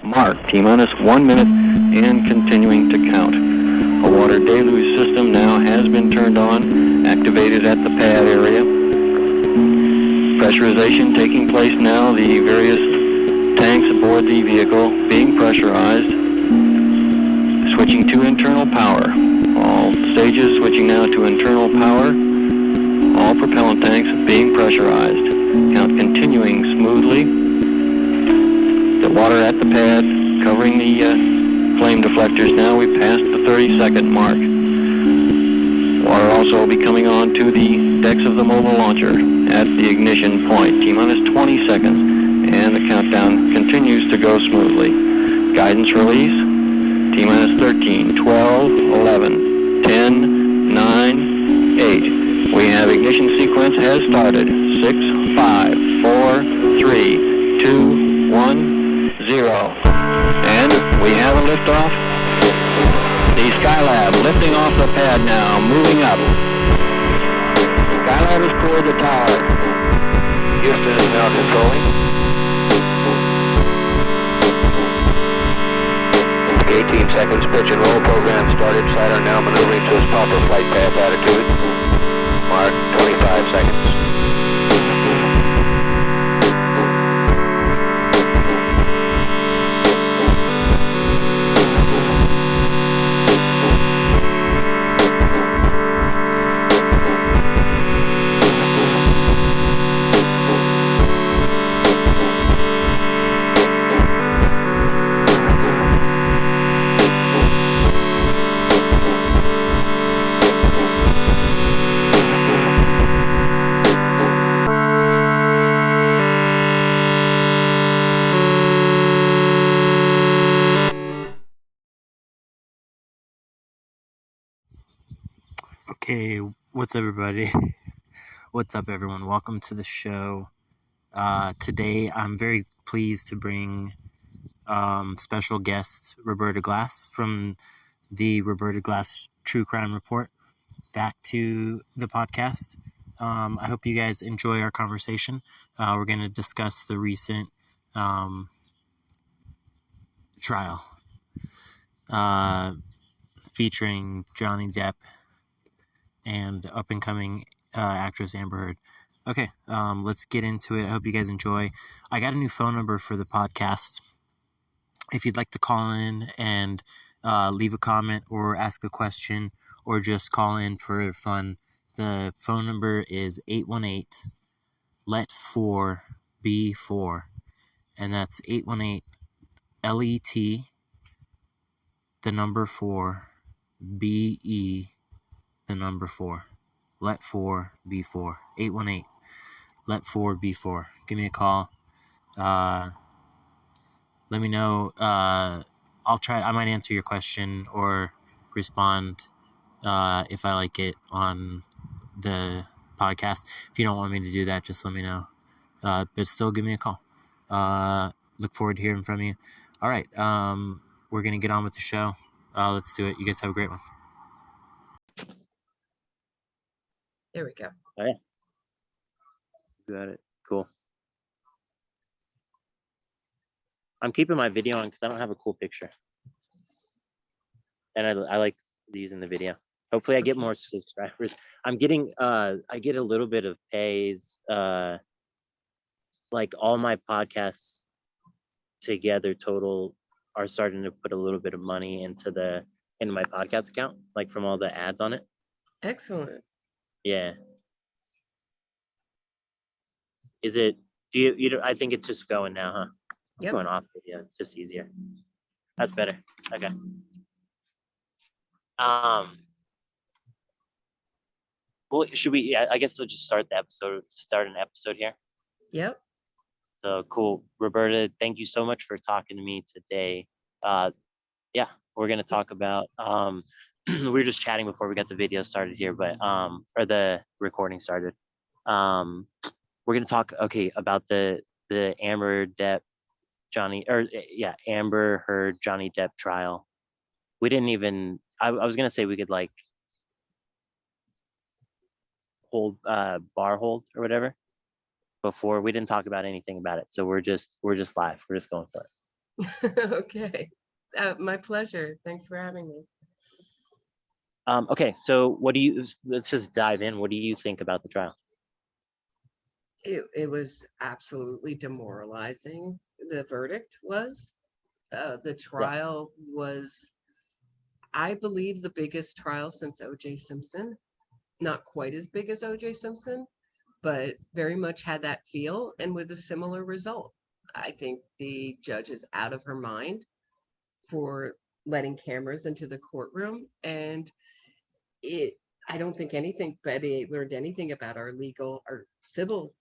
mark. T-minus 1 minute and continuing to count. A water deluge system now has been turned on, activated at the pad area. Pressurization taking place now. The various tanks aboard the vehicle being pressurized. Switching to internal power. All stages switching now to internal power. All propellant tanks being pressurized. Count continuing smoothly. The water at the pad covering the flame deflectors. Now we passed the 30-second mark. Water also will be coming on to the decks of the mobile launcher at the ignition point. T-minus 20 seconds, and the countdown continues to go smoothly. Guidance release. T-minus 13, 12, 11, 10, 9, 8. We have ignition sequence has started. 6, 5, 4, 3, 2, 1, 0. And we have a liftoff. The Skylab lifting off the pad now, moving up. Skylab is toward the tower. Houston is now controlling. 18 seconds, pitch and roll program started. Saturn now maneuvering to its proper flight path attitude. Mark, 25 seconds. Okay, what's everybody? What's up, everyone? Welcome to the show. Today, I'm very pleased to bring special guest Roberta Glass from the Roberta Glass True Crime Report back to the podcast. I hope you guys enjoy our conversation. We're going to discuss the recent trial featuring Johnny Depp and up-and-coming actress Amber Heard. Okay, let's get into it. I hope you guys enjoy. I got a new phone number for the podcast. If you'd like to call in and leave a comment or ask a question or just call in for fun, the phone number is 818-LET4B4, and that's 818-LET, the number 4, BE, the number 4. Let 4 be 4. 818. Let 4 be 4. Give me a call. Let me know. I'll try. I might answer your question or respond if I like it on the podcast. If you don't want me to do that, just let me know. But still, give me a call. Look forward to hearing from you. All right. We're gonna get on with the show. Let's do it. You guys have a great one. There we go. Oh, yeah. Got it. Cool. I'm keeping my video on because I don't have a cool picture. And I like using the video. Hopefully I get more subscribers. I'm getting, I get a little bit of pays. Like all my podcasts together total are starting to put a little bit of money into my podcast account, like from all the ads on it. Excellent. Yeah. Is it, I think it's just going now, huh? Yep. Going off video. It's just easier. That's better. Okay. Well, should we, I guess we'll just start an episode here. Yep. So cool. Roberta, thank you so much for talking to me today. Yeah, we're going to talk about, we were just chatting before we got the video started here, but, or the recording started. We're going to talk, about the Amber Heard Johnny Depp trial. We didn't even, I was going to say we could like hold, bar hold or whatever before. We didn't talk about anything about it. So we're just live. We're just going for it. Okay. My pleasure. Thanks for having me. Okay, so let's just dive in. What do you think about the trial? It was absolutely demoralizing. The verdict was. The Yeah. trial was, I believe, the biggest trial since O.J. Simpson. Not quite as big as O.J. Simpson, but very much had that feel and with a similar result. I think the judge is out of her mind for letting cameras into the courtroom, and it I don't think Betty learned anything about our civil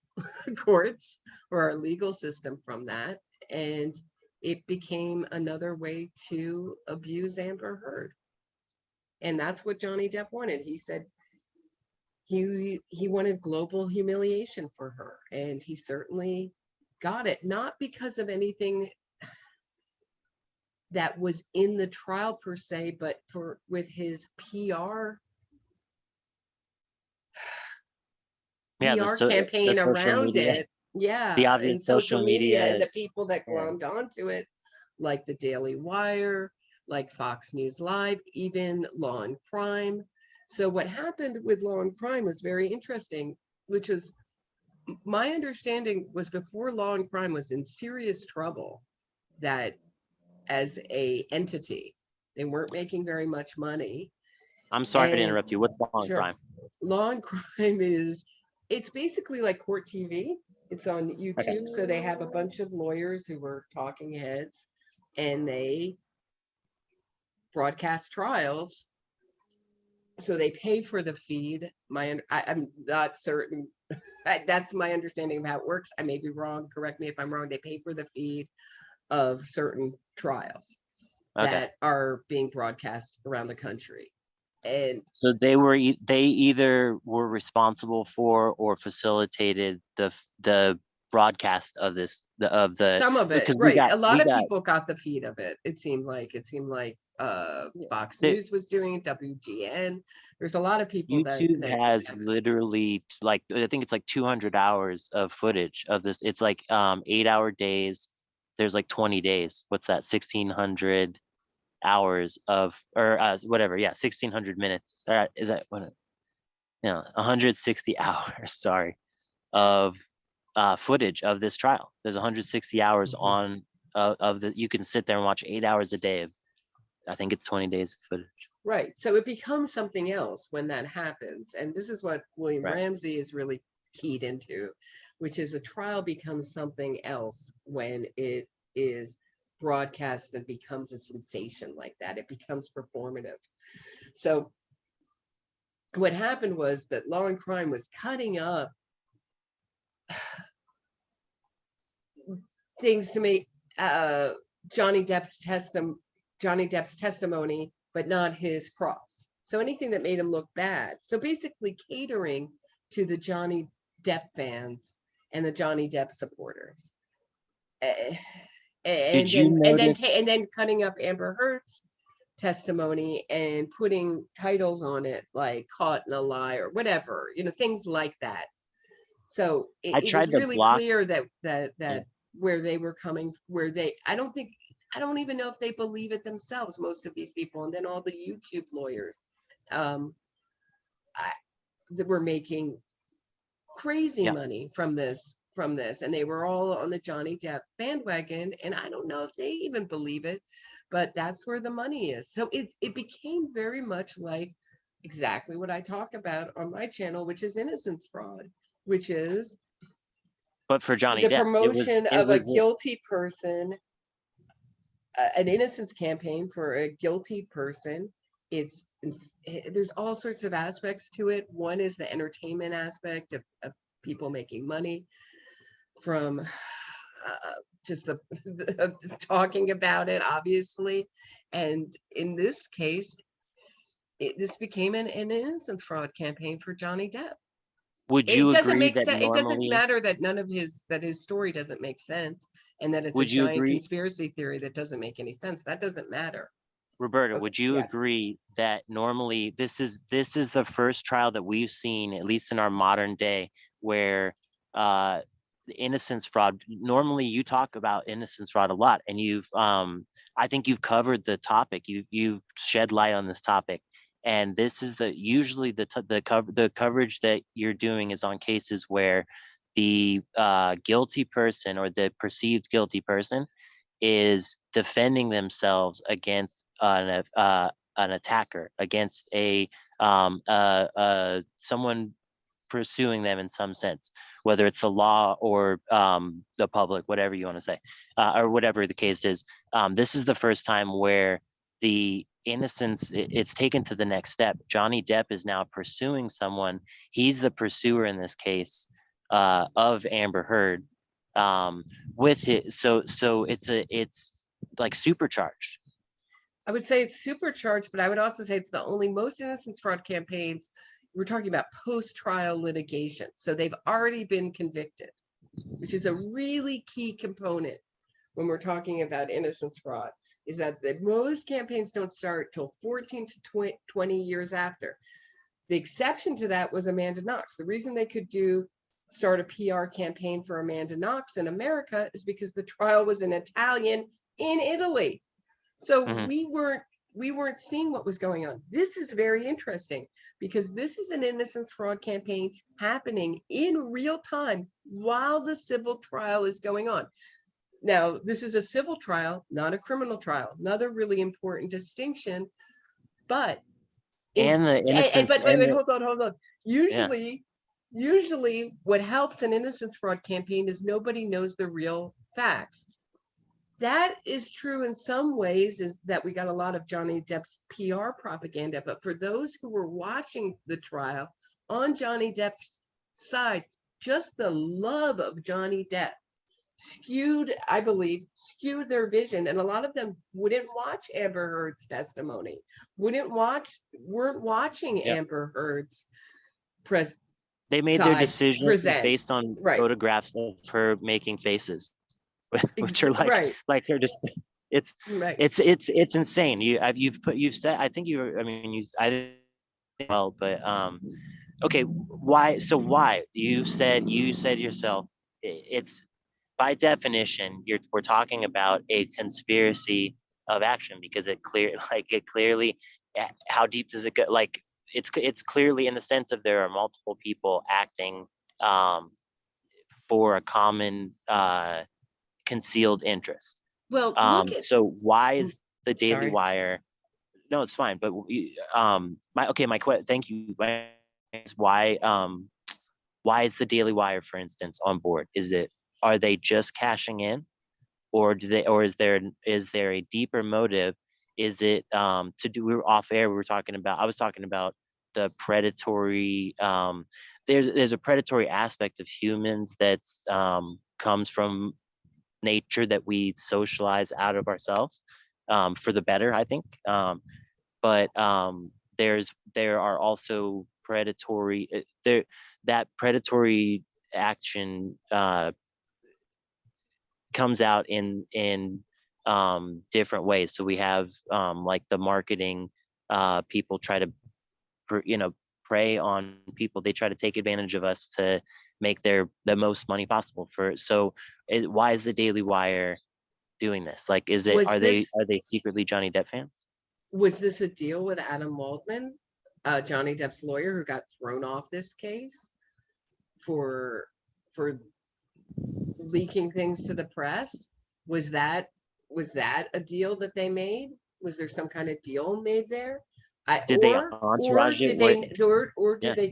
courts or our legal system from that. And it became another way to abuse Amber Heard. And that's what Johnny Depp wanted. He said he wanted global humiliation for her, and he certainly got it, not because of anything that was in the trial per se, but for with his Yeah, the campaign social around media, it. the Yeah, and obvious social social media and media. the people that Yeah. glommed onto it, like the Daily Wire, like Fox News Live, even Law and Crime. So what happened with Law and Crime was very interesting, which was my understanding was before Law and Crime was in serious trouble, that as a entity, they weren't making very much money. I'm sorry to And interrupt you. What's Law and sure, Crime? Law and Crime it's basically like court TV. It's on Okay. YouTube. So they have a bunch of lawyers who were talking heads, and they broadcast trials. So they pay for the feed. I'm not certain. That's my understanding of how it works. I may be wrong. Correct me if I'm wrong. They pay for the feed of certain trials Okay. that are being broadcast around the country. And So they either were responsible for or facilitated the broadcast of some of it, because we right? got A lot we of got people got the feed of it. It seemed like Fox the News was doing it, WGN. There's a lot of people YouTube that has literally, like, I think it's like 200 hours of footage of this. It's like 8-hour days. There's like 20 days. What's that? 1600 hours of, or whatever. Yeah, 1600 minutes. Is that what? 160 hours. Sorry, of footage of this trial. There's 160 hours Mhm. on of the. You can sit there and watch 8 hours a day of. I think it's 20 days of footage. Right. So it becomes something else when that happens. And this is what William Right. Ramsey is really keyed into, which is a trial becomes something else when it is broadcast and becomes a sensation like that. It becomes performative. So what happened was that Law and Crime was cutting up things to make uh, Johnny Depp's testimony, but not his cross. So anything that made him look bad. So basically catering to the Johnny Depp fans and the Johnny Depp supporters. Uh, Did and you then notice? cutting up Amber Heard's testimony and putting titles on it like caught in a lie or whatever, things like that. So I it was tried to really block. clear that Yeah. where they were coming, I don't even know if they believe it themselves, most of these people. And then all the YouTube lawyers um, that were making crazy Yeah. money from this, and they were all on the Johnny Depp bandwagon. And I don't know if they even believe it, but that's where the money is. So it became very much like exactly what I talk about on my channel, which is innocence fraud, which is But for Johnny the Depp, promotion it of a was guilty person, an innocence campaign for a guilty person. There's all sorts of aspects to it. One is the entertainment aspect of people making money from just the talking about it, obviously. And in this case, this became an innocence fraud campaign for Johnny Depp. would It you doesn't agree make that sense. It doesn't normally matter that his story doesn't make sense, and that it's a would you giant agree, conspiracy theory that doesn't make any sense. That doesn't matter. Roberta, Okay, would you yeah. agree that normally this is the first trial that we've seen, at least in our modern day, where innocence fraud. Normally you talk about innocence fraud a lot, and you've I think you've covered the topic. You've shed light on this topic, and this is usually the coverage that you're doing is on cases where the guilty person or the perceived guilty person is defending themselves against an attacker, against someone pursuing them in some sense, whether it's the law or the public, whatever you want to say, or whatever the case is. This is the first time where the innocence, it's taken to the next step. Johnny Depp is now pursuing someone. He's the pursuer in this case of Amber Heard. With it, so it's like supercharged. I would say it's supercharged, but I would also say it's the only most innocence fraud campaigns. We're talking about post-trial litigation. So they've already been convicted, which is a really key component when we're talking about innocence fraud, is that most campaigns don't start till 14 to 20 years after. The exception to that was Amanda Knox. The reason they could start a PR campaign for Amanda Knox in America is because the trial was in Italian in Italy. So we weren't seeing what was going on. This is very interesting because this is an innocence fraud campaign happening in real time while the civil trial is going on. Now, this is a civil trial, not a criminal trial. Another really important distinction, but hold on. Usually what helps an innocence fraud campaign is nobody knows the real facts. That is true in some ways, is that we got a lot of Johnny Depp's PR propaganda, but for those who were watching the trial on Johnny Depp's side, just the love of Johnny Depp skewed their vision. And a lot of them wouldn't watch Amber Heard's testimony, weren't watching Amber Heard's they made their decisions based on right. photographs of her making faces, which are like they're just it's insane. You've said, I think well, but okay, why you said yourself, it's by definition we're talking about a conspiracy of action, because it clearly, how deep does it go? Like it's clearly in the sense of there are multiple people acting for a common concealed interest. Well, so why is the Daily Wire? No, it's fine. But thank you. Why is the Daily Wire, for instance, on board? Are they just cashing in, or is there a deeper motive? Is it to do? We were off air. I was talking about the predatory. There's a predatory aspect of humans that's comes from nature, that we socialize out of ourselves for the better, I think. But there are also predatory that predatory action comes out in different ways. So we have like the marketing people try to prey on people. They try to take advantage of us to make the most money possible why is the Daily Wire doing this? Like, are they secretly Johnny Depp fans? Was this a deal with Adam Waldman, Johnny Depp's lawyer, who got thrown off this case for leaking things to the press? Was that a deal that they made? Was there some kind of deal made there? Did they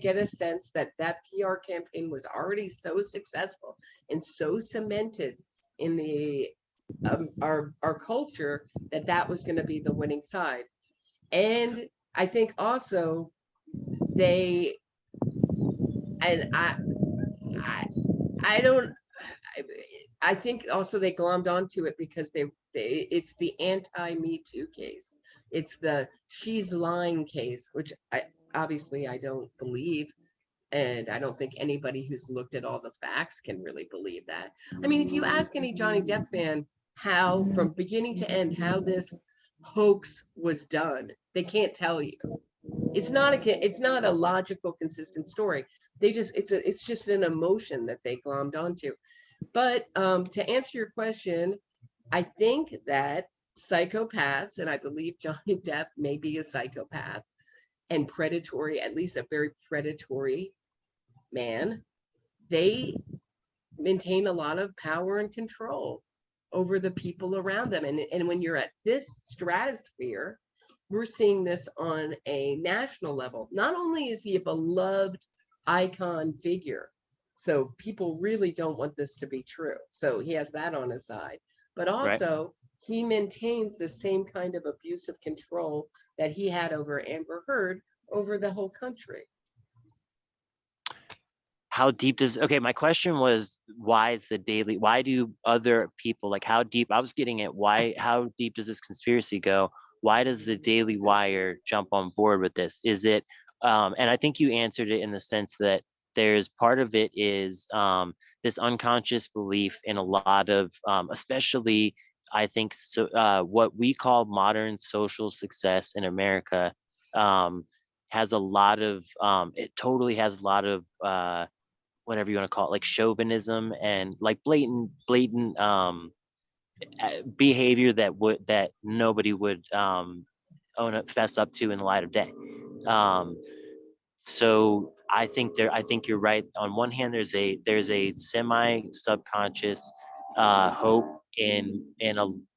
get a sense that PR campaign was already so successful and so cemented in the our culture that was going to be the winning side? And I think also I think also they glommed onto it because it's the anti-Me Too case. It's the she's lying case, which I don't believe. And I don't think anybody who's looked at all the facts can really believe that. I mean, if you ask any Johnny Depp fan how, from beginning to end, how this hoax was done, they can't tell you. It's not a logical, consistent story. It's just an emotion that they glommed onto. But to answer your question, I think that psychopaths, and I believe Johnny Depp may be a psychopath and predatory, at least a very predatory man, they maintain a lot of power and control over the people around them. And when you're at this stratosphere, we're seeing this on a national level. Not only is he a beloved icon figure, so people really don't want this to be true. So he has that on his side, but Right. also he maintains the same kind of abusive control that he had over Amber Heard over the whole country. How deep does, okay, my question was, why do other people, like how deep, I was getting at how deep does this conspiracy go? Why does the Daily Wire jump on board with this? Is it, and I think you answered it in the sense that there's part of it is this unconscious belief in a lot of, especially I think so, what we call modern social success in America has a lot of, it totally has a lot of, whatever you want to call it, like chauvinism and like blatant behavior that nobody would fess up to in the light of day. So I think you're right. On one hand, there's a semi subconscious hope in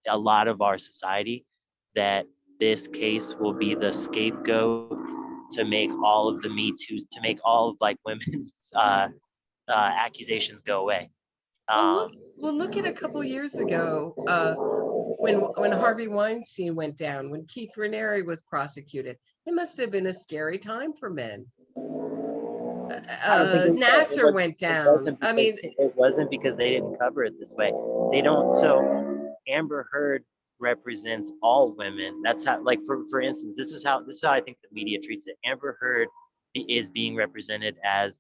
a lot of our society that this case will be the scapegoat to make all of the Me Too, to make all of like women's accusations go away. Look at a couple years ago when Harvey Weinstein went down, when Keith Raniere was prosecuted. It must have been a scary time for men. I don't think Nasser went down. I mean, it wasn't because they didn't cover it this way. They don't. So Amber Heard represents all women. That's how, like, for instance, this is how I think the media treats it. Amber Heard is being represented as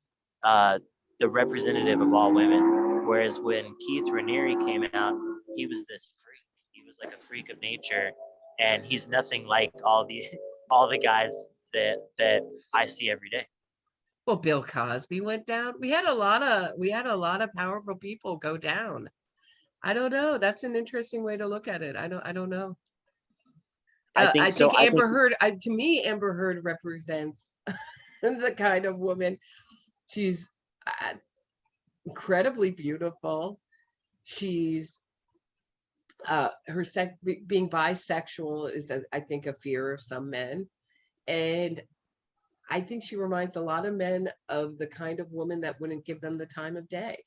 the representative of all women, whereas when Keith Raniere came out, he was this freak. He was like a freak of nature, and he's nothing like all the guys that I see every day. well, Bill Cosby went down. We had a lot of powerful people go down. I don't know. That's an interesting way to look at it. I don't know. I think Amber Heard, to me, Amber Heard represents the kind of woman. She's incredibly beautiful. She's being bisexual is, I think, a fear of some men, and I think she reminds a lot of men of the kind of woman that wouldn't give them the time of day,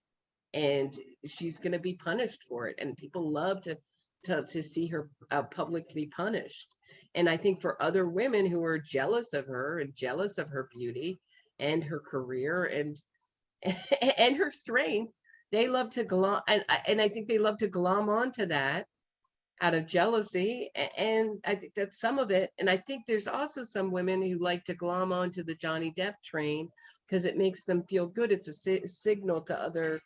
and she's going to be punished for it. And people love to see her publicly punished. And I think for other women who are jealous of her and jealous of her beauty and her career and her strength, they love to glom, and I think they love to glom onto that out of jealousy. And I think that's some of it. And I think there's also some women who like to glom onto the Johnny Depp train because it makes them feel good. It's a signal to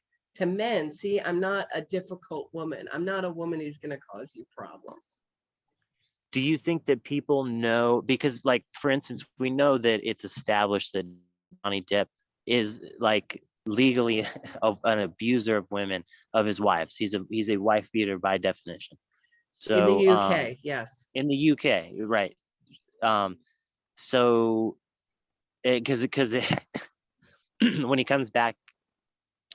men. See, I'm not a difficult woman. I'm not a woman who's going to cause you problems. Do you think that people know, because like, for instance, we know that it's established that Johnny Depp is like legally an abuser of women, of his wives. He's a wife beater by definition. So in the UK, yes. In the UK, right. So because when he comes back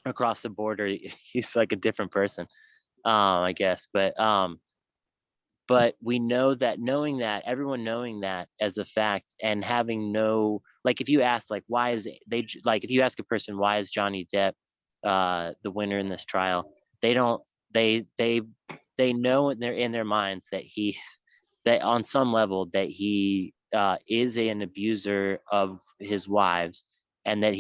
across the border, he's like a different person, I guess. But we know that, everyone knowing that as a fact, and having no, like, if you ask, like, why is it, if you ask a person, why is Johnny Depp the winner in this trial, they don't, they know in their minds that on some level that he is an abuser of his wives, and that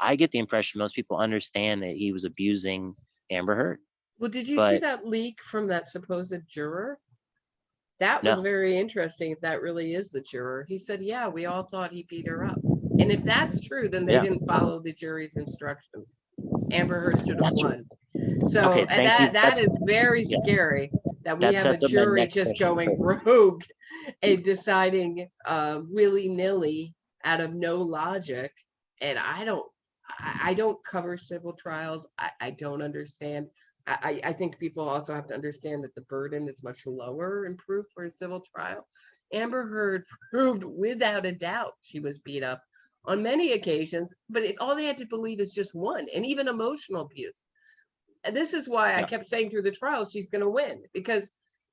I get the impression most people understand that he was abusing Amber Heard. Well, did you see that leak from that supposed juror? That was very interesting. If that really is the juror, he said, yeah, we all thought he beat her up. And if that's true, then they didn't follow the jury's instructions. Amber Heard should have won. So okay, and that is very scary that we have a jury just going rogue and deciding willy-nilly out of no logic. And I don't cover civil trials. I don't understand. I think people also have to understand that the burden is much lower in proof for a civil trial. Amber Heard proved without a doubt she was beat up on many occasions, but all they had to believe is just one, and even emotional abuse. And this is why I Yeah. kept saying through the trial she's going to win, because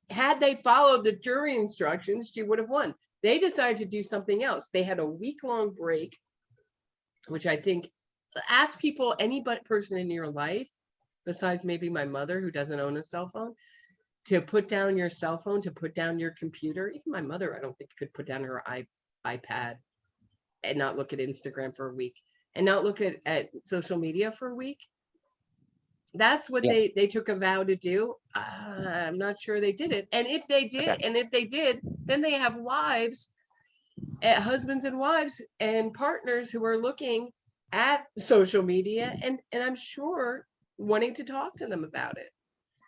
had they followed the jury instructions, she would have won. They decided to do something else. They had a week-long break, which I think, ask people, any person in your life, besides maybe my mother who doesn't own a cell phone, to put down your cell phone, to put down your computer. Even my mother, I don't think could put down her iPad and not look at Instagram for a week and not look at social media for a week. That's what Yeah. they took a vow to do. I'm not sure they did it. And if they did, Okay. then they have wives, husbands and wives and partners who are looking at social media and I'm sure wanting to talk to them about it.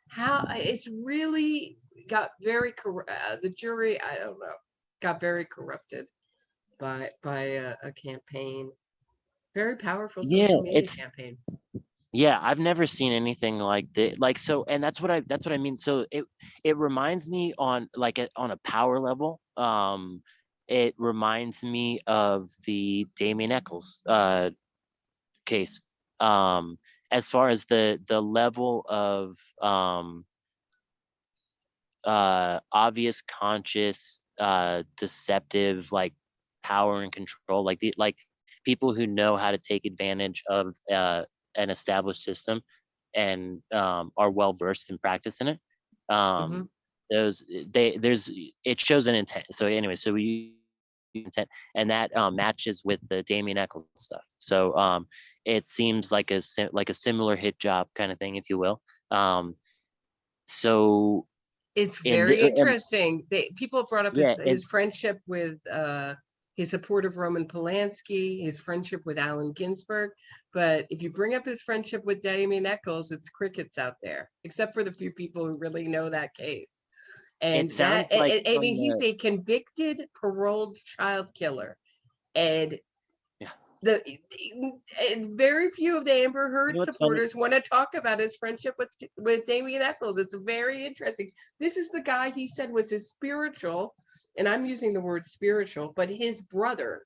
How it's really got very the jury, I don't know, got very corrupted by a campaign, very powerful Yeah, social media campaign. yeah, I've never seen anything like that. Like, so, and that's what I mean. So it reminds me on like on a power level. It reminds me of the Damien Eccles case. As far as the level of obvious, conscious, deceptive, like power and control, like people who know how to take advantage of an established system and are well versed in practice in it. Mm-hmm. There's it shows an intent. So anyway, so we intent, and that matches with the Damien Eccles stuff. So it seems like a similar hit job kind of thing, if you will. So It's in very the interesting. People brought up yeah, his friendship with his support of Roman Polanski, his friendship with Allen Ginsberg. But if you bring up his friendship with Damien Eccles, it's crickets out there, except for the few people who really know that case. it And that, sounds like I from mean, he's the a convicted paroled child killer. And yeah. the and very few of the Amber You Heard know what's funny? supporters want to talk about his friendship with Damien Eccles. It's very interesting. This is the guy he said was his spiritual, and I'm using the word spiritual, but his brother.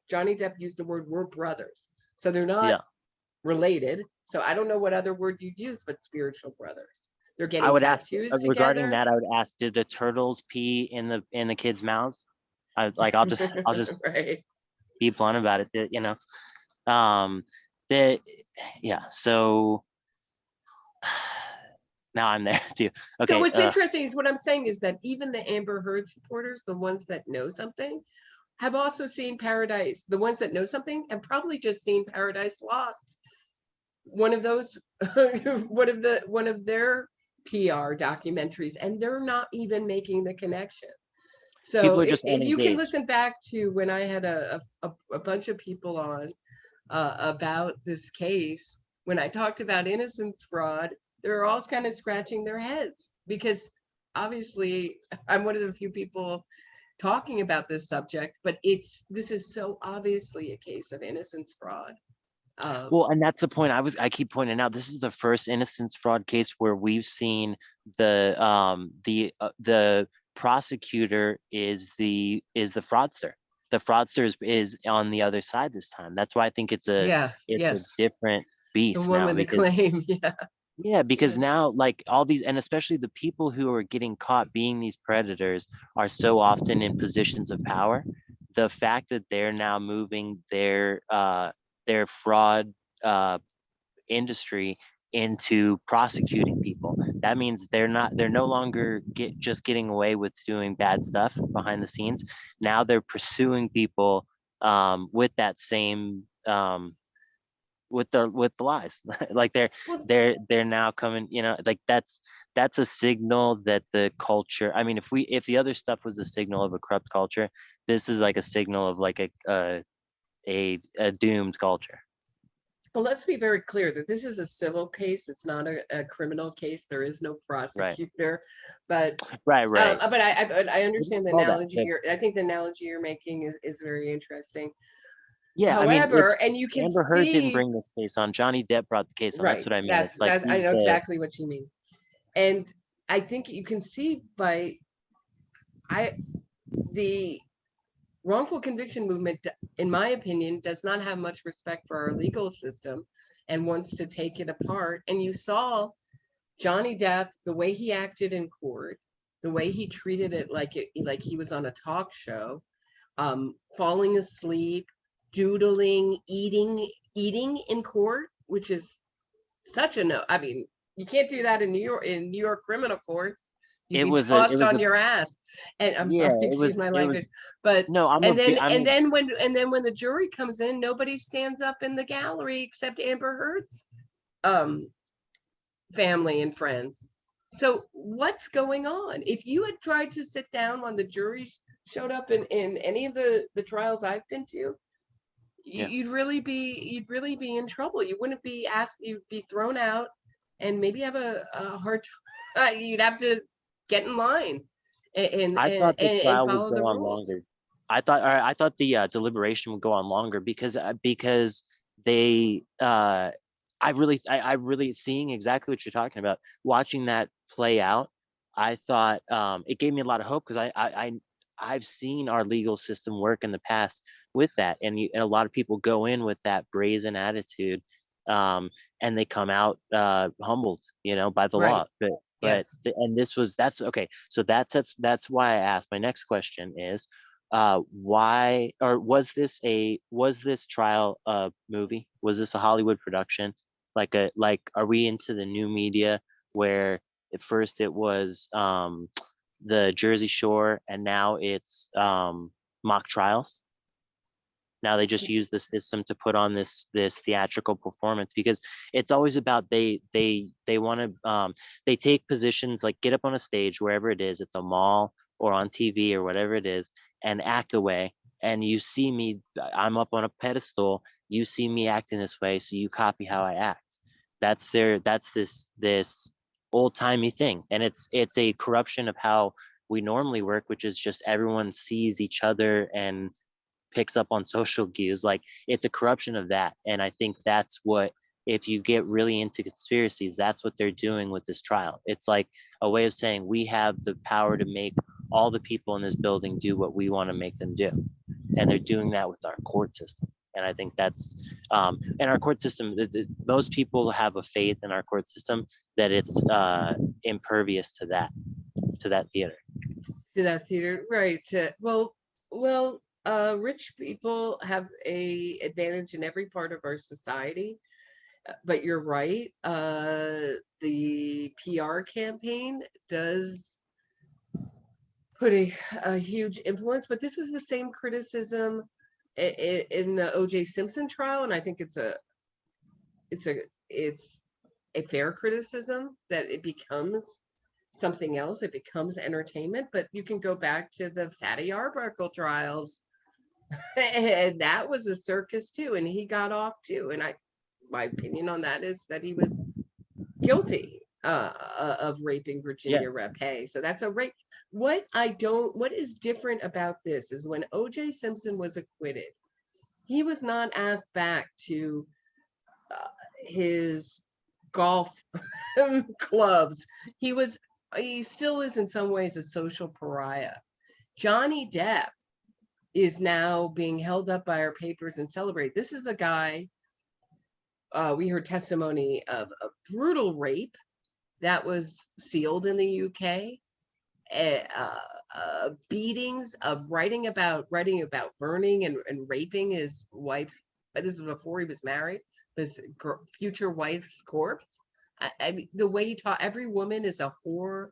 Johnny Depp used the word "we're brothers," so they're not Yeah, related. So I don't know what other word you'd use, but spiritual brothers. They're I getting would ask tattoos regarding together. that. I would ask, did the turtles pee in the kids' mouths? I'll just Right. be blunt about it. You know, um, that yeah. So now I'm there too. So Okay. what's interesting is what I'm saying is that even the Amber Heard supporters, the ones that know something, have also seen Paradise. The ones that know something have probably just seen Paradise Lost. One of those, one of their PR documentaries, and they're not even making the connection. So People are just if you can unengaged. listen back to when I had a bunch of people on about this case, when I talked about innocence fraud, they're all kind of scratching their heads because obviously I'm one of the few people talking about this subject, but this is so obviously a case of innocence fraud. Well, and that's the point I keep pointing out. This is the first innocence fraud case where we've seen the prosecutor is the fraudster. The fraudster is on the other side this time. That's why I think it's a Yeah, yes, different the beast one now, with the because claim. Yeah, because yeah. now, like, all these, and especially the people who are getting caught being these predators are so often in positions of power. The fact that they're now moving their fraud uh, industry into prosecuting people, that means they're no longer just getting away with doing bad stuff behind the scenes. Now they're pursuing people with that same with the lies. Like Well, they're now coming, like that's a signal that the culture, I mean, if the other stuff was a signal of a corrupt culture, this is like a signal of like a doomed culture. well, let's be very clear that this is a civil case. It's not a criminal case. There is no Right, prosecutor, but right. but I What do you understand the call that? analogy I think the analogy you're making is very interesting. Yeah, I mean, However, and you can Amber Heard didn't see, bring this case on. Johnny Depp brought the case on. That's right, what I mean. that's It's like that's I he's know the exactly what you mean. And I think you can see by I the wrongful conviction movement, in my opinion, does not have much respect for our legal system and wants to take it apart. And you saw Johnny Depp, the way he acted in court, the way he treated it like he was on a talk show, falling asleep, doodling, eating in court, which is such a no. I mean, you can't do that in New York criminal courts. You'd it be was a it tossed was on a your ass. And I'm yeah, sorry, excuse my it was language. But no, and then when the jury comes in, nobody stands up in the gallery except Amber Heard's um family and friends. So what's going on? If you had tried to sit down when the jury showed up in any of the trials I've been to, yeah. you'd really be in trouble. You wouldn't be asked, you'd be thrown out and maybe have a hard time. You'd have to get in line I thought the and trial would follow the go on rules. longer. I thought the deliberation would go on longer because they I really seeing exactly what you're talking about. Watching that play out, I thought it gave me a lot of hope because I've seen our legal system work in the past with that, and a lot of people go in with that brazen attitude, and they come out humbled, by the Right. law. Yes. And that's okay. So that's why I asked. My next question is, why or was this trial a movie? Was this a Hollywood production? Are we into the new media where at first it was the Jersey Shore and now it's mock trials? Now they just use the system to put on this theatrical performance because it's always about they want to they take positions like get up on a stage wherever it is at the mall or on TV or whatever it is and act away. And you see me, I'm up on a pedestal. You see me acting this way, so you copy how I act. That's this old timey thing, and it's a corruption of how we normally work, which is just everyone sees each other and picks up on social cues. Like it's a corruption of that. And I think that's what, if you get really into conspiracies, that's what they're doing with this trial. It's like a way of saying we have the power to make all the people in this building do what we want to make them do. And they're doing that with our court system. And I think that's, and our court system, most people have a faith in our court system that it's impervious to that theater. To that theater, right? Well, rich people have a advantage in every part of our society. But you're right. The PR campaign does put a huge influence, but this was the same criticism in the O.J. Simpson trial, and I think it's a fair criticism that it becomes something else. It becomes entertainment, but you can go back to the Fatty Arbuckle trials, and that was a circus too, and he got off too. And my opinion on that is that he was guilty of raping Virginia Rappe. So that's a rape. What is different about this is when O.J. Simpson was acquitted, he was not asked back to his golf clubs. He still is in some ways a social pariah. Johnny Depp is now being held up by our papers and celebrated. This is a guy, we heard testimony of a brutal rape that was sealed in the UK, beatings, of writing about burning and raping his wife's, but this is before he was married, his future wife's corpse. I mean, the way he taught every woman is a whore,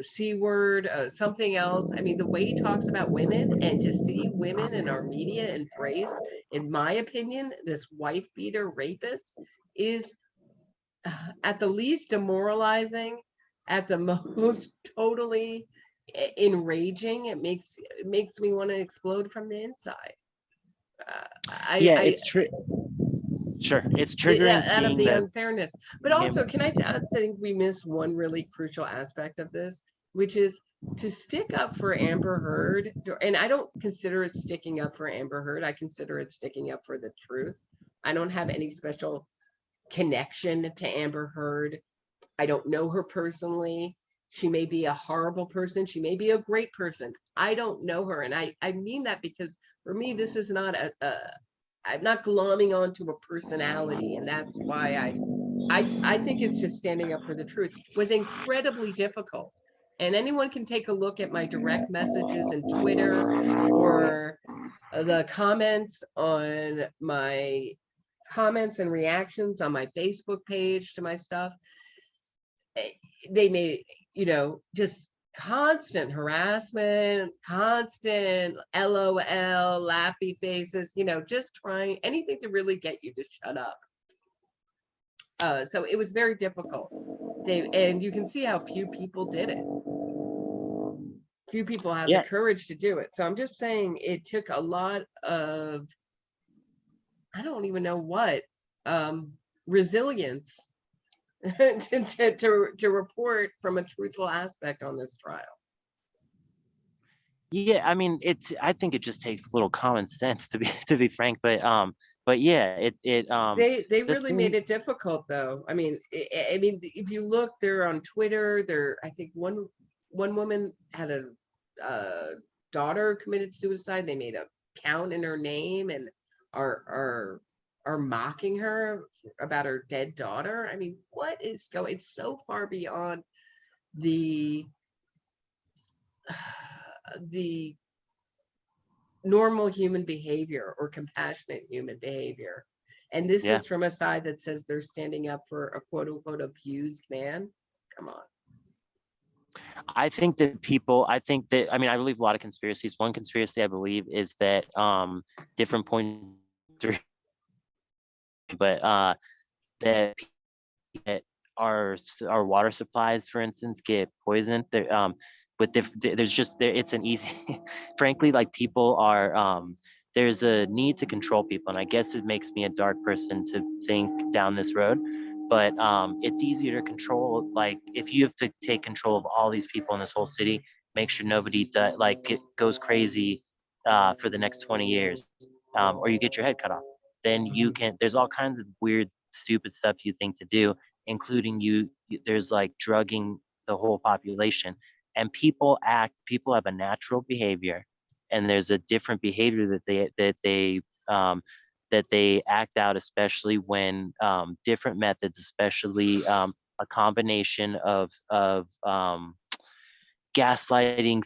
C word, something else. I mean, the way he talks about women, and to see women in our media and praise, in my opinion, this wife beater rapist is at the least demoralizing, at the most totally enraging. It makes me want to explode from the inside. It's true. Sure, it's triggering Out of seeing the that. unfairness. But also, I think we missed one really crucial aspect of this, which is to stick up for Amber Heard. And I don't consider it sticking up for Amber Heard. I consider it sticking up for the truth. I don't have any special connection to Amber Heard. I don't know her personally. She may be a horrible person. She may be a great person. I don't know her. And I mean that because for me, this is not I'm not glomming onto a personality. And that's why I think it's just standing up for the truth was incredibly difficult. And anyone can take a look at my direct messages in Twitter or the comments on my comments and reactions on my Facebook page to my stuff. They made, just constant harassment, constant LOL, laughy faces, just trying anything to really get you to shut up. So it was very difficult. And you can see how few people did it. Few people had the courage to do it. So I'm just saying it took a lot of, I don't even know what, resilience to report from a truthful aspect on this trial. Yeah, I mean, I think it just takes a little common sense to be frank, but yeah, they really made it difficult though. I mean, if you look, they're on Twitter. I think one woman had a daughter committed suicide. They made a count in her name and are mocking her about her dead daughter. I mean, what is going? It's so far beyond the normal human behavior or compassionate human behavior. And this is from a side that says they're standing up for a quote unquote abused man. Come on. I mean, I believe a lot of conspiracies. One conspiracy I believe is that different points, but that our water supplies, for instance, get poisoned. It's an easy, frankly, like people are, there's a need to control people. And I guess it makes me a dark person to think down this road, but it's easier to control. Like if you have to take control of all these people in this whole city, make sure nobody goes crazy for the next 20 years, or you get your head cut off, then there's all kinds of weird, stupid stuff you think to do, including there's like drugging the whole population. And people have a natural behavior, and there's a different behavior that they act out, especially when different methods, especially a combination of gaslighting,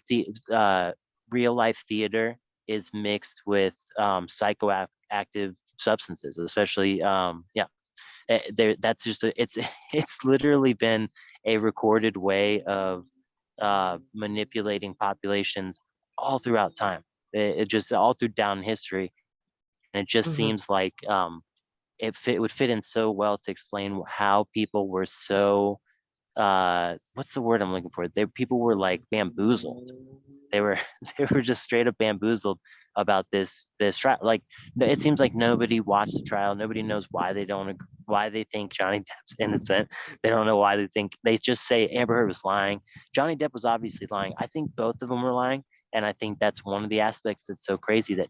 real life theater is mixed with psychoactive substances, especially that's just it's literally been a recorded way of manipulating populations all throughout time. It just all through down history, and it just seems like it would fit in so well to explain how people were so what's the word I'm looking for? People were like bamboozled. They were just straight up bamboozled about this trial. Like it seems like nobody watched the trial. Nobody knows why they think Johnny Depp's innocent. They don't know why they just say Amber Heard was lying. Johnny Depp was obviously lying. I think both of them were lying. And I think that's one of the aspects that's so crazy that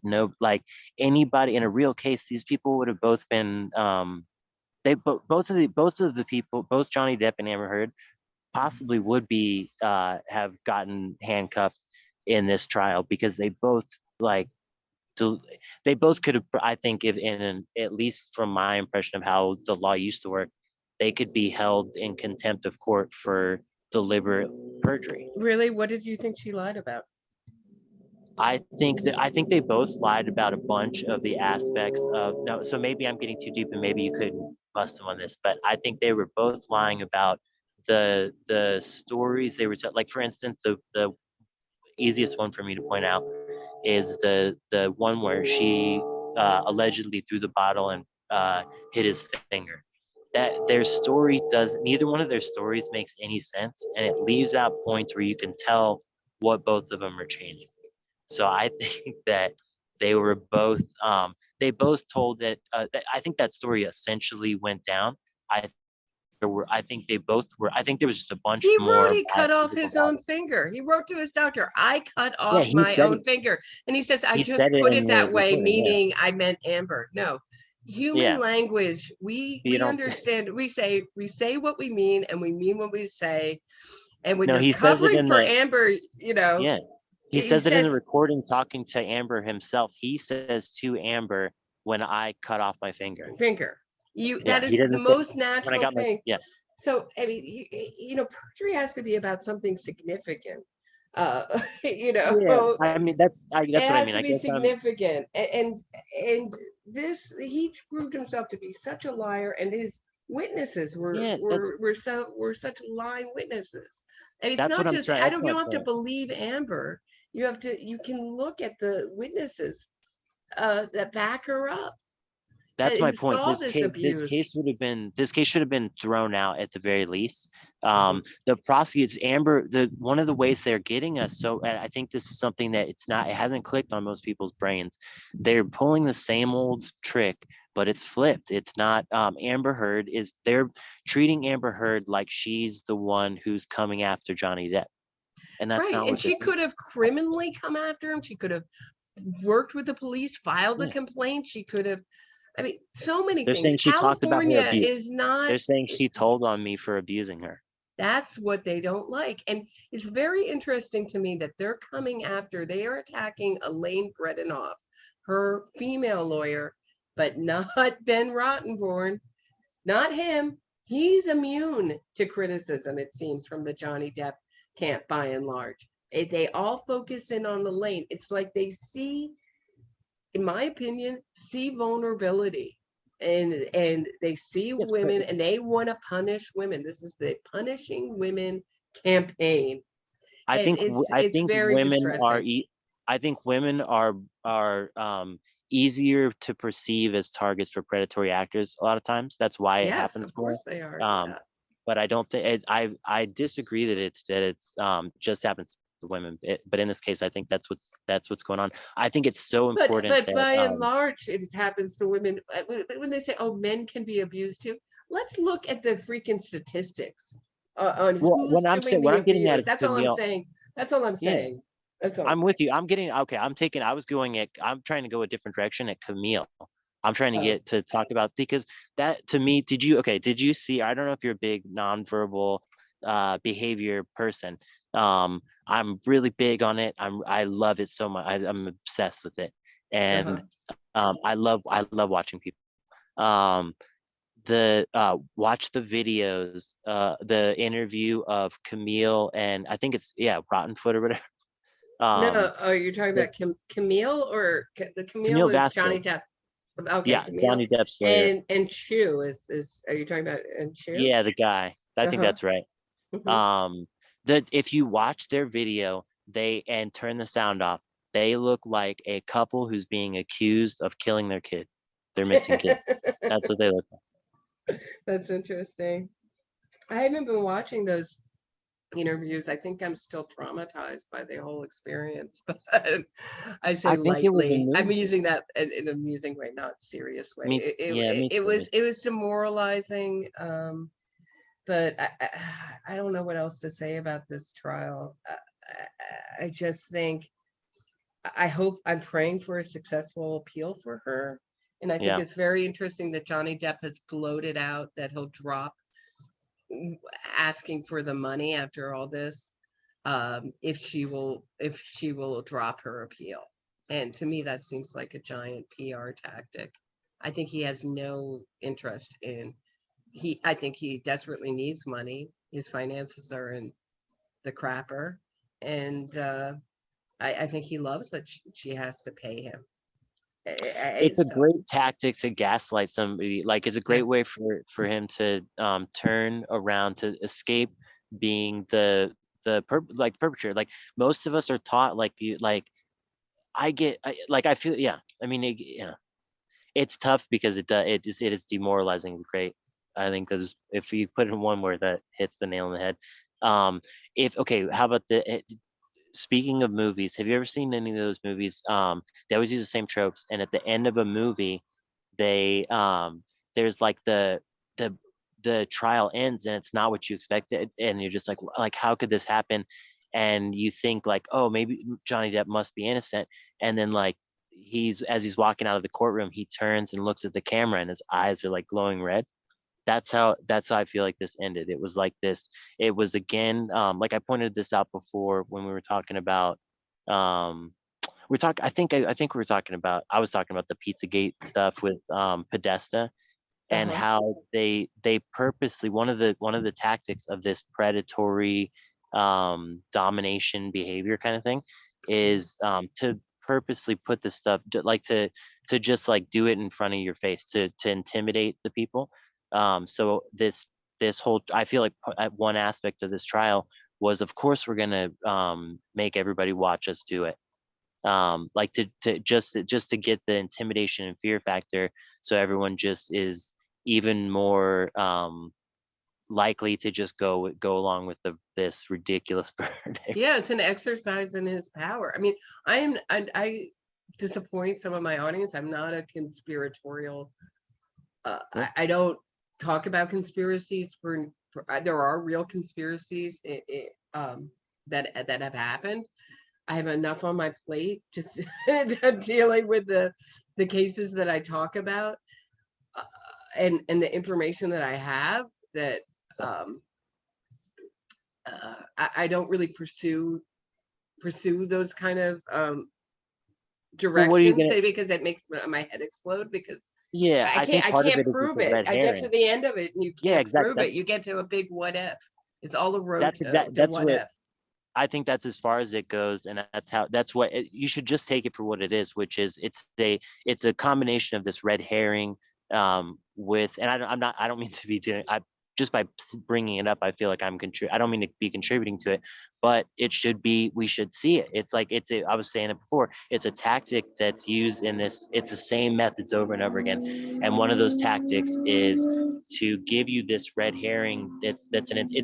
anybody in a real case, these people would have both been both of the people, both Johnny Depp and Amber Heard, possibly would be have gotten handcuffed in this trial, because they both could have, I think, at least from my impression of how the law used to work, they could be held in contempt of court for deliberate perjury. Really? What did you think she lied about? I think they both lied about a bunch of the aspects of no. So maybe I'm getting too deep, and maybe you could bust them on this, but I think they were both lying about the stories they were telling. Like for instance, the easiest one for me to point out is the one where she allegedly threw the bottle and hit his finger. That neither one of their stories makes any sense, and it leaves out points where you can tell what both of them are changing. So I think that they were both they both told that I think that story essentially went down. I were, I think they both were, I think there was just a bunch He wrote more he cut off physical his own violence. finger. He wrote to his doctor, I cut Yeah, off he my said own it. finger. And he says, I He just said it put in it the that way, recording. Yeah, meaning I meant Amber. No. Human yeah. language, You we don't. understand. We say what we mean, and we mean what we say. And when No, you're he says it covering in for the. Amber, Yeah, he he says it in the says recording, talking to Amber himself. He says to Amber, "When I cut off my finger." finger. Yeah, That he is the didn't say most when I natural got my. thing. Yeah, So I mean, perjury has to be about something significant. yeah. I mean, It that's what I has mean. to I be guess I'm. significant. And this, he proved himself to be such a liar, and his witnesses Yeah, were such lying witnesses. And it's that's what not I'm just, trying. I That's don't, you my don't have to point. believe Amber. You can look at the witnesses that back her up, That's my who point. saw this abuse. This case should have been thrown out at the very least. Mhm. The prosecutors, Amber, the one of the ways they're getting us. So, and I think this is something that it hasn't clicked on most people's brains. They're pulling the same old trick, but it's flipped. It's not. Amber Heard is they're treating Amber Heard like she's the one who's coming after Johnny Depp, and that's Right. not And what she this is. could have criminally come after him. She could have worked with the police, filed a Yeah. complaint. She could have, I mean, so many They're things. saying she talked about her California abuse. is not, They're saying she told on me for abusing her. that's what they don't like. And it's very interesting to me that they're coming after, they are attacking Elaine Bredenoff, her female lawyer, but not Ben Rottenborn, not him. He's immune to criticism, it seems, from the Johnny Depp camp by and large. They all focus in on Elaine. It's like they see, in my opinion, see vulnerability, and they see It's women and they want to punish women. This is the punishing women campaign, I and think I it's think very women are distressing. I think women are easier to perceive as targets for predatory actors a lot of times. That's why it Yes, happens of more. course they are. Um, Yeah. but I don't think I disagree that it's just happens to women. But in this case, I think that's what's going on. I think it's so important But that by and large, it happens to women. When they say, "Oh, men can be abused too," let's look at the freaking statistics on well who's doing what the I'm getting at abuse. is That's all I'm Camille. saying. That's all I'm Yeah, saying. That's all I'm I'm with saying. you. I'm getting okay. I'm trying to go a different direction at Camille. I'm trying to Oh, get to talk about because that to me, did you see, I don't know if you're a big nonverbal behavior person. I'm really big on it. I love it so much. I'm obsessed with it. uh-huh. And I love watching people. Um the watch the videos, the interview of Camille and I think it's Rottenfoot or whatever. Um No, oh, you're talking the about Camille, or the Camille Camille is Johnny Vasquez. Depp. Okay, Yeah, Camille, Johnny Depp's lawyer. and Chu is. Are you talking about and Chu? Yeah, the guy. I think Uh-huh. that's right. Hmm. Um, that if you watch their video, they and turn the sound off, they look like a couple who's being accused of killing their kid, their missing kid. That's what they look like. That's interesting. I haven't been watching those interviews. I think I'm still traumatized by the whole experience, but I say I think it was a lightly. I'm movie. using that in an amusing way, not serious way. Me It too. was demoralizing. But I don't know what else to say about this trial. I just think, I hope, I'm praying for a successful appeal for her. And I think Yeah, it's very interesting that Johnny Depp has floated out that he'll drop asking for the money after all this, if she will drop her appeal. And to me, that seems like a giant PR tactic. I think he has no interest in, I think he desperately needs money. His finances are in the crapper. And I think he loves that she has to pay him. it's a So, great tactic to gaslight somebody. Like, it's a yeah. great way for him to turn around to escape being like the perpetrator. Like most of us are taught, like you like I feel, yeah. I mean, it's tough because it is demoralizing. It's great. I think because if you put in one word, that hits the nail on the head. If okay, how about speaking of movies, have you ever seen any of those movies? They always use the same tropes, and at the end of a movie, they there's like the the trial ends and it's not what you expected, and you're just like how could this happen? And you think like, oh, maybe Johnny Depp must be innocent, and then like as he's walking out of the courtroom, he turns and looks at the camera and his eyes are like glowing red. That's how I feel like this ended. It was like this. It was again, like I pointed this out before when we were talking about, I think we were talking about, I was talking about the Pizzagate stuff with Podesta, and Uh-huh. how they purposely, one of the tactics of this predatory domination behavior kind of thing is to purposely put this stuff like to just like do it in front of your face to intimidate the people. So this whole, I feel like one aspect of this trial was, of course we're gonna make everybody watch us do it, like to just to get the intimidation and fear factor, so everyone just is even more likely to just go along with this ridiculous verdict. Yeah, it's an exercise in his power. I mean, I disappoint some of my audience. I'm not a conspiratorial. Yeah. I don't talk about conspiracies for there are real conspiracies that have happened. I have enough on my plate just dealing with the cases that I talk about, and the information that I have that um, I don't really pursue those kind of Well, what are you directions, gonna? say, because it makes my head explode, because Yeah, I think I part of can't it is just prove a it. red I get to herring. the end of it and you Yeah, can't exactly. prove it. You get to a big what if. It's all a road to That's what what if. I think, that's as far as it goes, and that's what you should just take it for what it is, which is it's a combination of this red herring with, and I don't mean to be doing, I just by bringing it up, I feel like I don't mean to be contributing to it, but we should see it. It's like I was saying it before, it's a tactic that's used in this. It's the same methods over and over again, and one of those tactics is to give you this red herring. It's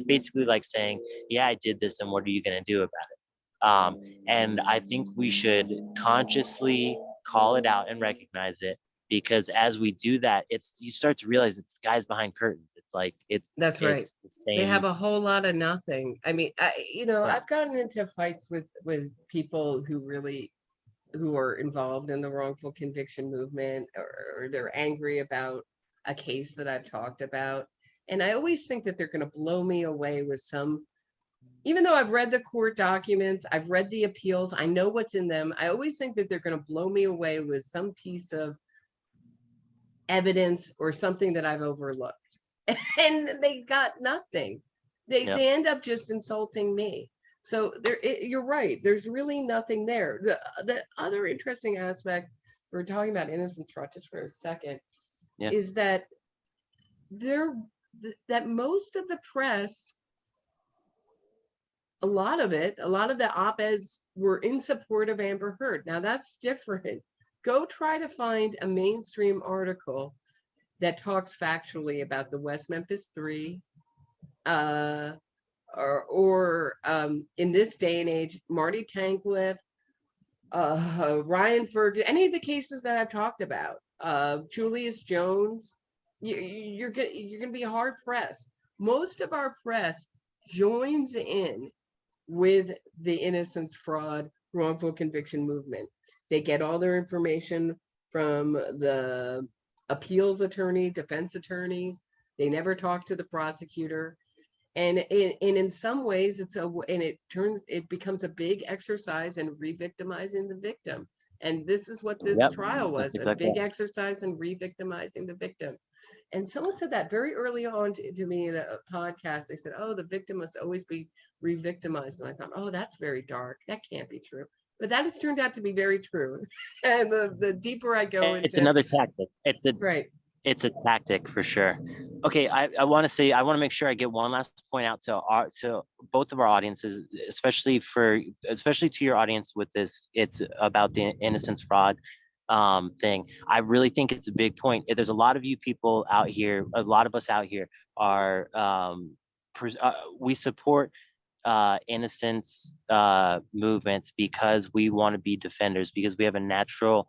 basically like saying, yeah, I did this, and what are you going to do about it? And I think we should consciously call it out and recognize it, because as we do that, you start to realize it's guys behind curtains. It's like That's right. it's the They have same. a whole lot of nothing. I mean, Yeah. I've gotten into fights with people who are involved in the wrongful conviction movement, or they're angry about a case that I've talked about. And I always think that they're going to blow me away with some, even though I've read the court documents, I've read the appeals, I know what's in them. I always think that they're going to blow me away with some piece of evidence or something that I've overlooked. And they got nothing. Yeah. They end up just insulting me. So you're right. There's really nothing there. The other interesting aspect, we're talking about innocence fraud just for a second, Yeah. is that that most of the press, a lot of the op-eds were in support of Amber Heard. Now that's different. Go try to find a mainstream article that talks factually about the West Memphis Three, or in this day and age, Marty Tankleff, Ryan Ferguson, any of the cases that I've talked about, Julius Jones. You're gonna be hard pressed. Most of our press joins in with the innocence fraud wrongful conviction movement. They get all their information from the appeals attorney, defense attorneys. They never talk to the prosecutor. And in some ways it becomes a big exercise in re-victimizing the victim. And this is what this Yep. trial That's was, a exactly big right. exercise in re-victimizing the victim. And someone said that very early on to me in a podcast. They said, oh, the victim must always be re-victimized. And I thought, oh, that's very dark. That can't be true. But that has turned out to be very true. And the deeper I go It's into, another tactic. right. It's a tactic for sure. Okay, I want to make sure I get one last point out to both of our audiences, especially to your audience with this. It's about the innocence fraud thing. I really think it's a big point. There's a lot of you people out here, a lot of us out here are we support innocence movements because we want to be defenders, because we have a natural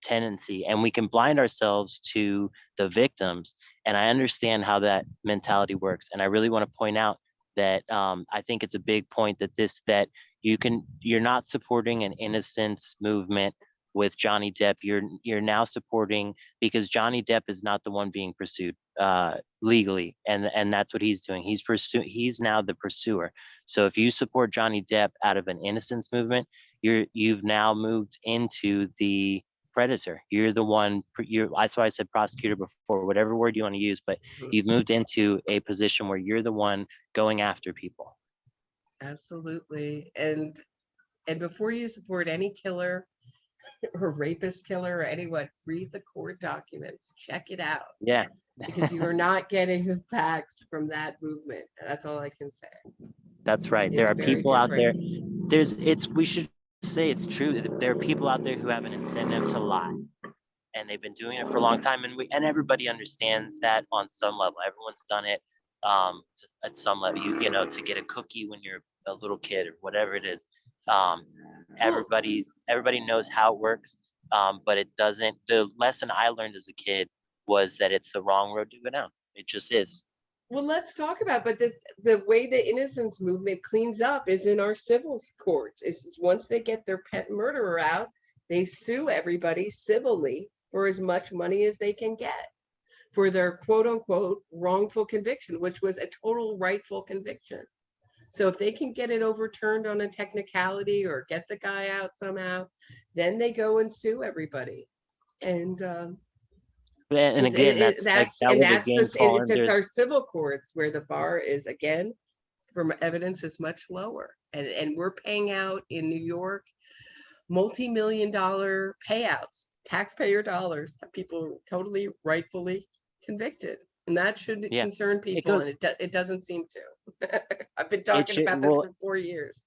tendency, and we can blind ourselves to the victims. And I understand how that mentality works. And I really want to point out that I think it's a big point that you're not supporting an innocence movement with Johnny Depp. You're now supporting, because Johnny Depp is not the one being pursued legally, and that's what he's doing. He's now the pursuer. So if you support Johnny Depp out of an innocence movement, you've now moved into the predator. You're the one. That's why I said prosecutor before, whatever word you want to use, but you've moved into a position where you're the one going after people. Absolutely. And before you support any killer or rapist killer or anyone, read the court documents, check it out, Yeah, because you are not getting the facts from that movement. That's all I can say. that's right. There It's are very people out there. different. We should say it's true. There are people out there who have an incentive to lie, and they've been doing it for a long time. And everybody understands that on some level. Everyone's done it just at some level. To get a cookie when you're a little kid or whatever it is. Everybody knows how it works, but it doesn't. The lesson I learned as a kid was that it's the wrong road to go down. It just is. Well, let's talk about, but the way the innocence movement cleans up is in our civil courts. Is once they get their pet murderer out, they sue everybody civilly for as much money as they can get for their quote unquote wrongful conviction, which was a total rightful conviction. So if they can get it overturned on a technicality or get the guy out somehow, then they go and sue everybody. And And again, that's it's our civil courts where the bar is, again, from evidence, is much lower, and we're paying out in New York multi-million-dollar payouts, taxpayer dollars, that people totally rightfully convicted, and that should concern people, and it doesn't seem to. I've been talking about this for 4 years.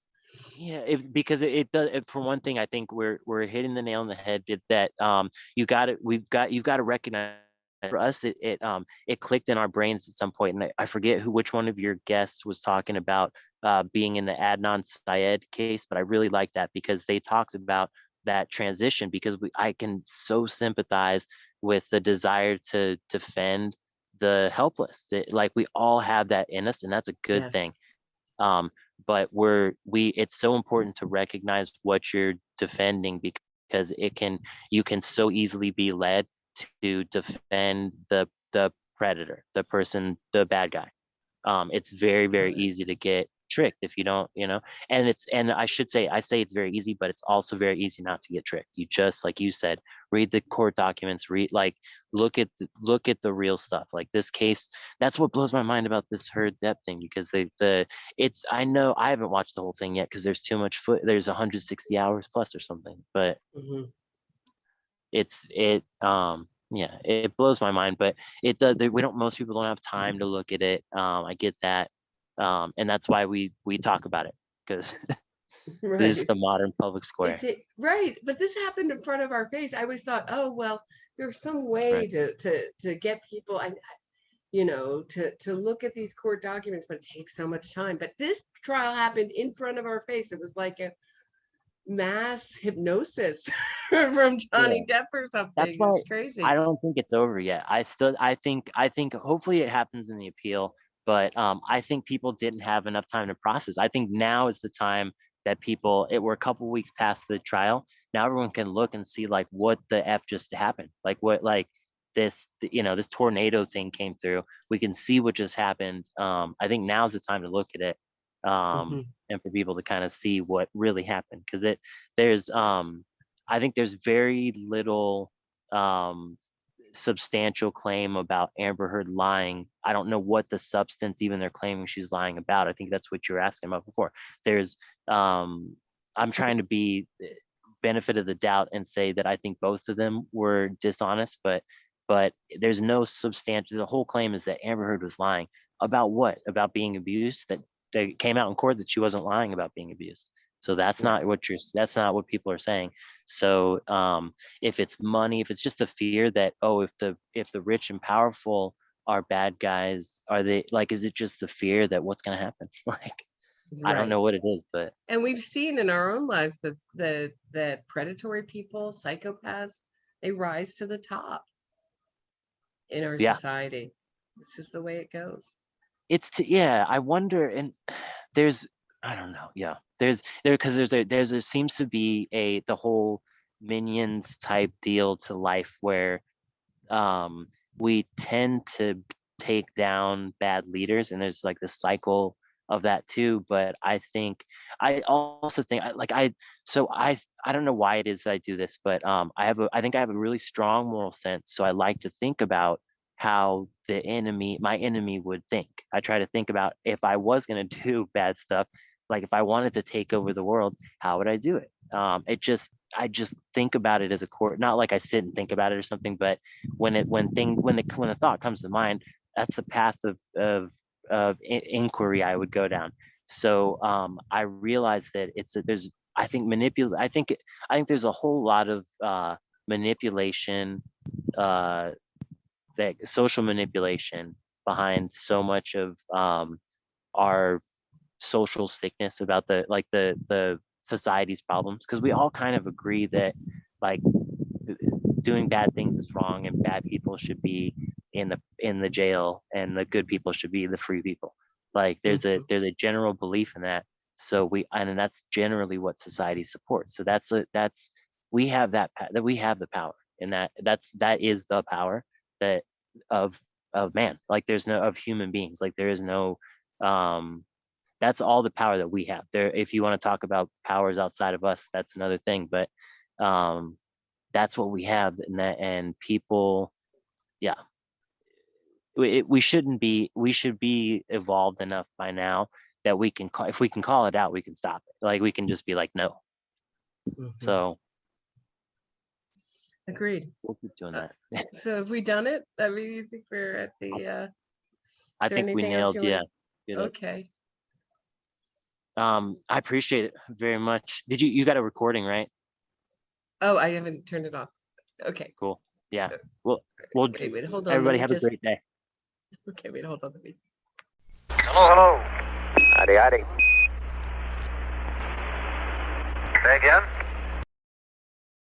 Yeah, because it does. For one thing, I think we're hitting the nail on the head. That you've got to recognize. For us, it clicked in our brains at some point, and I forget which one of your guests was talking about being in the Adnan Syed case, but I really like that because they talked about that transition, because I can so sympathize with the desire to defend the helpless. Like, we all have that in us, and that's a good thing. But it's so important to recognize what you're defending, because you can so easily be led to defend the predator, the person, the bad guy. It's very, very easy to get tricked if you don't, and I say it's very easy, but it's also very easy not to get tricked. You just, like you said, read the court documents, look at the real stuff. Like this case, that's what blows my mind about this Heard Depp thing, because I know I haven't watched the whole thing yet because there's too much there's 160 hours plus or something, but yeah, it blows my mind, but it does. Most people don't have time to look at it. I get that. And that's why we talk about it, because this is the modern public square. Right, but this happened in front of our face. I always thought, oh well, there's some way to get people, to look at these court documents, but it takes so much time. But this trial happened in front of our face. It was like a mass hypnosis from Johnny Depp or something. That's why it's crazy. I don't think it's over yet. I think hopefully it happens in the appeal, but I think people didn't have enough time to process. I think now is the time that we're a couple weeks past the trial. Now everyone can look and see, like, what the F just happened. Like, what, like, this tornado thing came through. We can see what just happened. I think now's the time to look at it. And for people to kind of see what really happened, because I think there's very little substantial claim about Amber Heard lying. I don't know what the substance even they're claiming she's lying about. I think that's what you were asking about before. I'm trying to be benefit of the doubt and say that I think both of them were dishonest, but there's no substantial. The whole claim is that Amber Heard was lying about what? About being abused. That they came out in court that she wasn't lying about being abused. So that's not what people are saying. So if it's money, if it's just the fear that, if the rich and powerful are bad guys, are they, like, is it just the fear that what's going to happen? Like, I don't Right. know what it is, but And we've seen in our own lives that that predatory people, psychopaths, they rise to the top in our yeah, society. It's just the way it goes. yeah, I wonder, and there's, I don't know, yeah, because there's a seems to be the whole Minions type deal to life where um we tend to take down bad leaders, and there's like this cycle of that too. But I also think I don't know why it is that I do this, but I think I have a really strong moral sense, so I like to think about how my enemy would think. I try to think about, if I was going to do bad stuff, like if I wanted to take over the world, how would I do it? I just think about it as a core, not like I sit and think about it or something, but when the thought comes to mind, that's the path of inquiry I would go down. So I realize that there's, I think I think there's a whole lot of manipulation, uh, that social manipulation behind so much of our social sickness about the society's problems, because we all kind of agree that, like, doing bad things is wrong, and bad people should be in the jail, and the good people should be the free people. Like Mhm. there's a general belief in that. So and that's generally what society supports. So that's that we have the power, and that is the power that of man. Like there's no of human beings. Like there is no um that's all the power that we have there. If you want to talk about powers outside of us, that's another thing. But um that's what we have, and people, yeah, we should be evolved enough by now that we can if we can call it out, we can stop it. Like we can just be like, no. Mhm. So Agreed. we'll keep doing Uh, that. so have we done it? I mean, you think we're at the, I is there think we anything else nailed, you want yeah, to? get it. Okay. I appreciate it very much. You got a recording, right? Oh, I haven't turned it off. Okay. Cool. Yeah. Uh, Well, wait, hold on. Let everybody me have a just, great day. okay, wait, hold on. Let me, Hello, hello. Howdy, howdy. Say again?